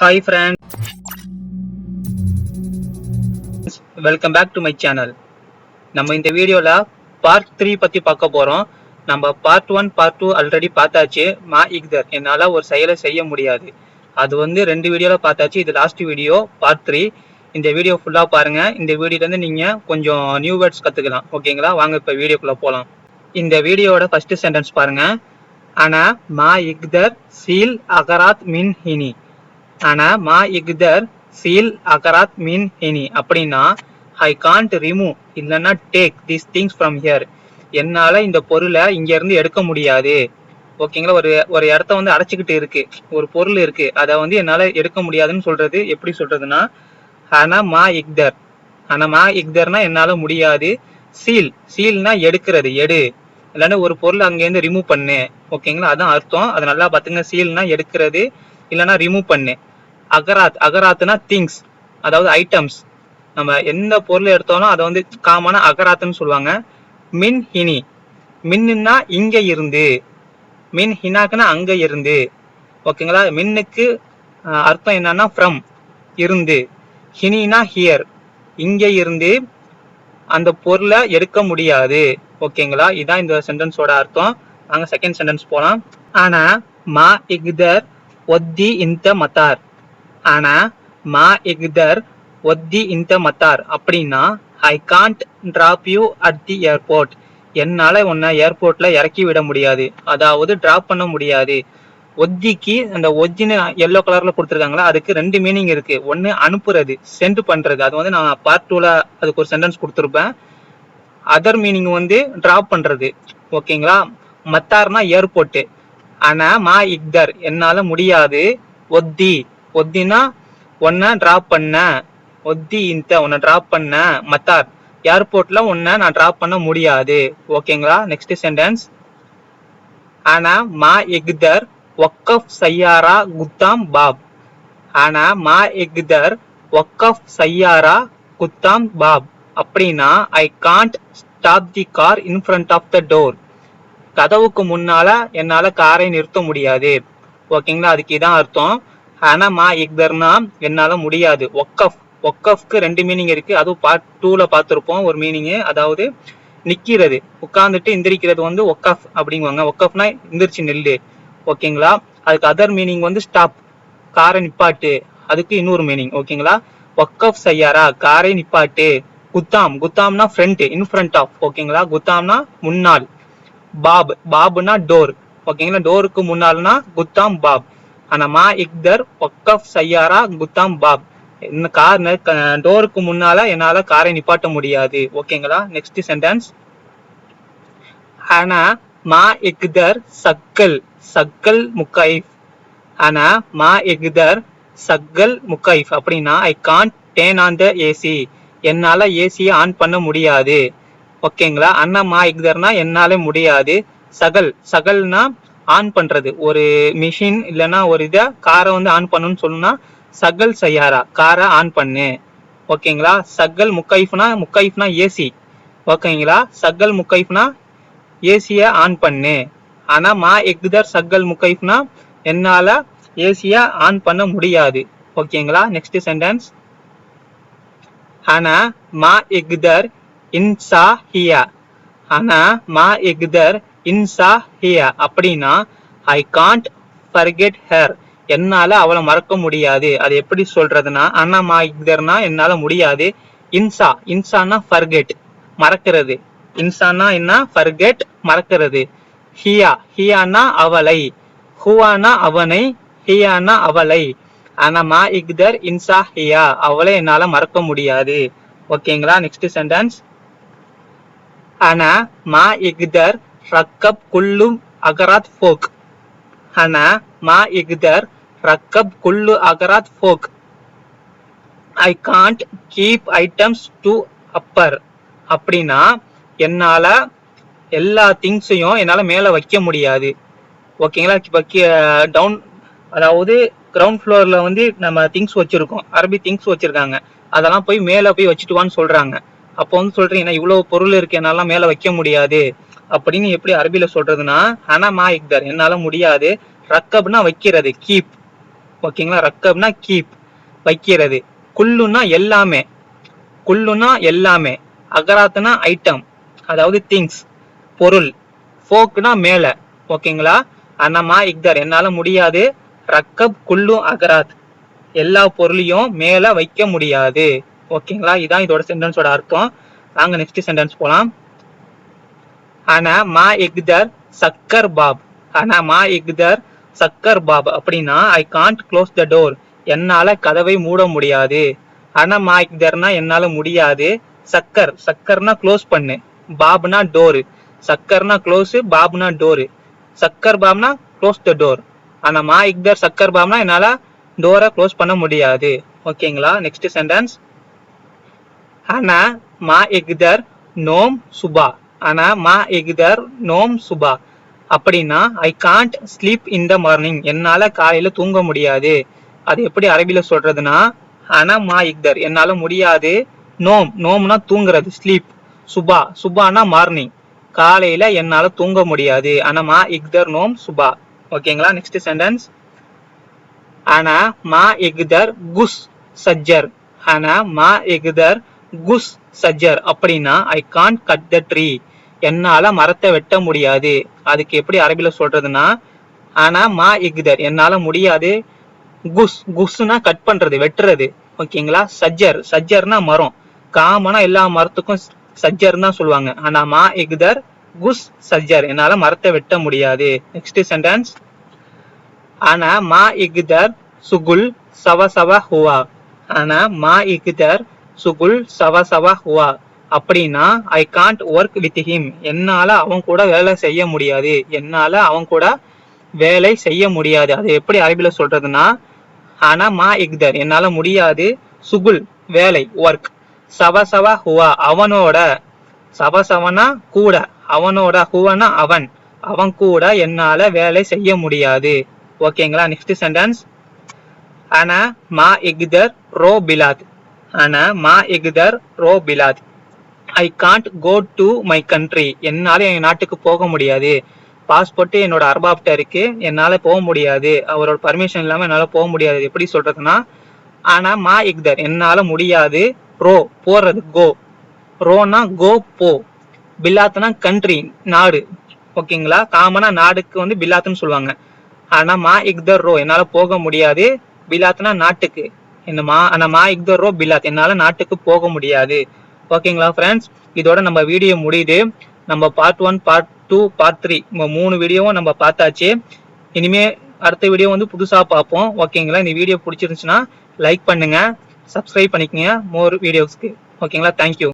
Hi friends, welcome back to my channel. நம்ம இந்த வீடியோல பார்ட் 3 பத்தி பார்க்க போறோம். நம்ம பார்ட் 1 பார்ட் 2 ஆல்ரெடி பார்த்தாச்சு. மா இக்தர் என்னால ஒரு செயலை செய்ய முடியாது. அது வந்து 2 வீடியோல பார்த்தாச்சு. இது லாஸ்ட் வீடியோ பார்ட் 3. இந்த வீடியோ ஃபுல்லா பாருங்க. இந்த வீடியோல இருந்து நீங்க கொஞ்சம் நியூ வேர்ட்ஸ் கத்துக்கலாம். ஓகேங்களா? வாங்க இப்ப வீடியோக்குள்ள போலாம். இந்த வீடியோவோட ஃபர்ஸ்ட் சென்டென்ஸ் பாருங்க. ஆனா மா இக்தர் சீல் அகராத் மின் ஹினி. ஆனா மா இக்தர் சீல் அகராத் மீன் ஹினி அப்படின்னா ஐ காண்ட் ரிமூவ் இல்லைன்னா take these things from here. என்னால இந்த பொருளை இங்க இருந்து எடுக்க முடியாது. ஓகேங்களா? ஒரு இடத்த வந்து அடைச்சிக்கிட்டு இருக்கு, ஒரு பொருள் இருக்கு, அதை வந்து என்னால எடுக்க முடியாதுன்னு சொல்றது எப்படி சொல்றதுன்னா ஆனா மா இக்தர். ஆனா மா இக்தர்னா என்னால முடியாது. சீல் சீல்னா எடுக்கிறது, எடு, இல்லைன்னா ஒரு பொருள் அங்கேருந்து ரிமூவ் பண்ணு. ஓகேங்களா? அதான் அர்த்தம். அதை நல்லா பாத்துங்க. சீல்னா எடுக்கிறது, இல்லைன்னா ரிமூவ் பண்ணு. அகராத் அகராத்னா திங்ஸ், அதாவது ஐட்டம்ஸ். நம்ம எந்த பொருள் எடுத்தாலும் அதை வந்து காமனா அகராத்துன்னு சொல்லுவாங்க. மின் ஹினி, மின்னுன்னா இங்க இருந்து, மின் ஹினாக்குன்னா அங்க இருந்து. ஓகேங்களா? மின்னுக்கு அர்த்தம் என்னன்னா ஃப்ரம், இருந்து. ஹினினா ஹியர், இங்க இருந்து அந்த பொருளை எடுக்க முடியாது. ஓகேங்களா? இதான் இந்த சென்டென்ஸோட அர்த்தம். நாங்க செகண்ட் சென்டென்ஸ் போலாம். ஆனா மா இக்தர் ஒத்தி இந்த மத்தார். ஆனா மா இக்தர் ஒத்தி இந்த மத்தார் அப்படின்னா I Gantt drop you at the airport. என்னால உன்னை ஏர்போர்ட்ல இறக்கி விட முடியாது, அதாவது டிராப் பண்ண முடியாது. ஒத்திக்கு அந்த ஒத்தின்னு எல்லோ கலர்ல கொடுத்துருக்காங்களா, அதுக்கு 2 மீனிங் இருக்கு. ஒன்னு அனுப்புறது, சென்ட் பண்றது. அது வந்து நான் பார்ட் 2ல அதுக்கு ஒரு சென்டென்ஸ் கொடுத்துருப்பேன். அதர் மீனிங் வந்து டிராப் பண்றது. ஓகேங்களா? மத்தார்னா ஏர்போர்ட். ஆனா மா இக்தர் என்னால முடியாது. ஒத்தி ஒத்தினா உன்னை டிராப் பண்ண, ஒத்தி இந்த உன்னை டிராப் பண்ண, மத்தார் ஏர்போர்ட்ல உன்னை நான் டிராப் பண்ண முடியாது. ஓகேங்களா? Next sentence. ஆனா மா இக்தர் வக்கஃப் சையாரா குத்தாம் பாப். ஆனா மா இக்தர் வக்கஃப் சையாரா குத்தாம் பாப் அப்படின்னா I can't stop the car in front of the door. கதவுக்கு முன்னால என்னால காரை நிறுத்த முடியாது. ஓகேங்களா? அதுக்கு இதான் அர்த்தம். ஆனா மா இக்தர்னா என்னால முடியாது. ஒக்கஃப், ஒக்கஃப்க்கு 2 மீனிங் இருக்கு. அதுவும் பார்ட் 2ல பார்த்திருப்போம் ஒரு மீனிங். அதாவது நிக்கிறது, உட்கார்ந்துட்டு எந்திரிக்கிறது வந்து ஒக்கஃப் அப்படிங்குவாங்க. ஒக்கஃப்னா எந்திரிச்சு நெல்லு. ஓகேங்களா? அதுக்கு அதர் மீனிங் வந்து ஸ்டாப், காரை நிப்பாட்டு. அதுக்கு இன்னொரு மீனிங். ஓகேங்களா? ஒக்கஃப் சையாரா காரை நிப்பாட்டு. குத்தாம் குத்தாம்னா ஃப்ரண்ட், இன் ஃப்ரண்ட் ஆஃப். ஓகேங்களா? குத்தாம்னா முன்னால். பாப் பாப்னா டோர். ஓகேங்களா? டோருக்கு முன்னால்னா குத்தாம் பாப். ஆனா மா இக்தர் வக்கஃப் சையாரா குத்தாம் பாப். இந்த கார் டோருக்கு முன்னால என்னால காரை நிப்பாட்ட முடியாது. ஓகேங்களா? Next sentence. ஆனா மா இக்தர் சக்கல் சக்கல் முக்கைஃப். ஆனா மா இக்தர் சக்கல் முக்கைஃப் அப்படின்னா I Gantt turn on the AC. என்னால ஏசியை ஆன் பண்ண முடியாது. ஓகேங்களா? அண்ணா மா இக்தர்னா என்னால முடியாது. சகல் சகல்னா ஆன் பண்றது. ஒரு மிஷின் இல்லைன்னா ஒரு இதை காரை வந்து ஆன் பண்ணணும்னு சொல்லணும்னா சகல் சையாரா காரை ஆன் பண்ணு. ஓகேங்களா? சகல் முக்கைஃப்னா ஏசி. ஓகேங்களா? சகல் முக்கைஃப்னா ஏசிய ஆன் பண்ணு. ஆனா மா இக்தர் சகல் முக்கைஃப்னா என்னால ஏசிய ஆன் பண்ண முடியாது. ஓகேங்களா? Next sentence. ஆனா மா இக்தர் இன்சா ஹியா. ஆனா மா இக்தர் இன்சா ஹியா அப்படின்னா ஐ காண்ட் ஃபர்கெட் ஹர். என்னால அவளை மறக்க முடியாது. அது எப்படி சொல்றதுன்னா ஆனா மா இக்தர்னா என்னால முடியாது. இன்சா இன்சானா ஃபர்கெட், மறக்கிறது. இன்சானா என்ன? ஃபர்கெட், மறக்கிறது. ஹியா ஹியானா அவளை, ஹுவானா அவனை, ஹியானா அவளை. ஆனா மா இக்தர் இன்சா ஹியா அவளை என்னால மறக்க முடியாது. ஓகேங்களா? Next sentence. ஆனா மா இக்தர் ரக்கப் குல்லு அகராத் ஃபோக். ஆனா மா இக்தர் ரக்கப் குல்லு அகராத் ஃபோக். I can't keep items to upper. அப்படின்னா என்னால எல்லா திங்ஸையும் என்னால மேல வைக்க முடியாது. ஓகேங்களா? இப்ப டவுன், அதாவது கிரவுண்ட் ஃப்ளோர்ல வந்து நம்ம திங்ஸ் வச்சிருக்கோம், அரபி திங்ஸ் வச்சிருக்காங்க. அதெல்லாம் போய் மேல போய் வச்சுட்டுவான்னு சொல்றாங்க. அப்போ வந்து சொல்றீங்க இவ்வளவு பொருள் இருக்கு, என்னால மேல வைக்க முடியாது அப்படின்னு எப்படி அரபில சொல்றதுன்னா ஆனா மா இக்தர் என்னால முடியாது. ரக்கப்னா வைக்கிறது, கீப். ஓகேங்களா. ரக்கப்னா கீப், வைக்கிறது. குல்லுன்னா எல்லாமே, குல்லுன்னா எல்லாமே. அகராத்துனா ஐட்டம், அதாவது திங்ஸ், பொருள். ஃபோக்னா மேல, ஓகேங்களா. அனமா இக்தர் என்னால முடியாது. ரக்கப் குல்லு அகராத் எல்லா பொருளையும் மேல வைக்க முடியாது. ஓகேங்களா. இதான் இதோட சென்டென்ஸோட அர்த்தம். வாங்க நெக்ஸ்ட் சென்டென்ஸ் போலாம். ஆனா மா இக்தர் சக்கர் பாப். ஆனா மா இக்தர் சக்கர் பாப் அப்படின்னா I Gantt close the door, என்னால கதவை மூட முடியாது. ஆனா மா இக்தர்னா என்னால முடியாது. சக்கர், சக்கர்னா க்ளோஸ் பண்ணு, பாப்னா டோரு. சக்கர்னா க்ளோஸ், பாப்னா டோரு. சக்கர் பாப்னா க்ளோஸ் த டோர். ஆனா மா இக்தர் சக்கர் பாப்னா என்னால டோரை க்ளோஸ் பண்ண முடியாது. ஓகேங்களா. Next sentence. ஆனா மா இக்தர் நோம் சுபா. ஆனா மா இக்தர் நோம் சுபா அப்படின்னா I Gantt sleep in the morning, என்னால காலையில தூங்க முடியாது. அது எப்படி அரபில சொல்றதுன்னா, ஆனா மா இக்தர் என்னால முடியாது. நோம், நோம்னா தூங்குறது, ஸ்லீப். சுபா, சுபானா மார்னிங், காலையில என்னால தூங்க முடியாது. ஆனா மா இக்தர் நோம் சுபா. ஓகேங்களா. Next sentence. ஆனா மா இக்தர் குஸ் சஜ்ஜர். ஆனா மா இக்தர் குஸ் சஜ்ஜர் அப்படின்னா I Gantt cut the tree, என்னால மரத்தை வெட்ட முடியாது. அதுக்கு எப்படி அரபில சொல்றதுன்னா, ஆனா மா இக்தர் என்னால முடியாது. குஸ், குஸ்னா கட் பண்றது, வெட்டுறது. ஓகேங்களா. சஜ்ஜர், சஜ்ஜர்னா மரம். காமனா எல்லா மரத்துக்கும் சஜ்ஜர் தான் சொல்லுவாங்க. ஆனா மா இக்தர் குஸ் சஜ்ஜர் என்னால மரத்தை வெட்ட முடியாது. Next sentence. ஆனா மா இக்தர் சுகுல் சவ சவ ஹுவா. ஆனா மா இக்தர் சுகுல் சவ சவ ஹுவா அப்படின்னா I Gantt work with him, என்னால அவன் கூட வேலை செய்ய முடியாது. என்னால அவன் கூட வேலை செய்ய முடியாது. அது எப்படி அரபில சொல்றதுன்னா, ஆனா மா இக்தர் என்னால முடியாது. சுகுல் வேலை, ஒர்க். சவ சவ ஹுவா அவனோட, சவ சவனா கூட, அவனோட, ஹுவனா அவன், அவன் கூட என்னால வேலை செய்ய முடியாது. ஓகேங்களா. Next sentence. ஆனா மா இக்தர் ரோ பிலாத். ஆனா மா இக்தர் ரோ பிலாத் I can't go to my country, என்னால என் நாட்டுக்கு போக முடியாது. பாஸ்போர்ட் என்னோட அர்பாப்ட இருக்கு, என்னால போக முடியாது. அவரோட பர்மிஷன் இல்லாம என்னால போக முடியாது. எப்படி சொல்றதுன்னா, ஆனா மா இக்தர் என்னால முடியாது. ரோ போறது, கோ. ரோனா கோ, போ. பிலாத்னா கண்ட்ரி, நாடு. ஓகேங்களா. காமனா நாடுக்கு வந்து பிலாத்னு சொல்லுவாங்க. ஆனா மா இக்தர் ரோ என்னால போக முடியாது. பிலாத்னா நாட்டுக்கு. ஆனா மா இக்தர் ரோ பிலாத் என்னால நாட்டுக்கு போக முடியாது. ஓகேங்களா ஃப்ரெண்ட்ஸ். இதோட நம்ம வீடியோ முடியுது. நம்ம பார்ட் 1, பார்ட் 2, பார்ட் 3 மூணு வீடியோவும் நம்ம பார்த்தாச்சு. இனிமே அடுத்த வீடியோ வந்து புதுசா பார்ப்போம். ஓகேங்களா. இந்த வீடியோ பிடிச்சிருந்துச்சுன்னா லைக் பண்ணுங்க, சப்ஸ்கிரைப் பண்ணிக்கங்க மோர் வீடியோஸ்க்கு. ஓகேங்களா. தேங்க்யூ.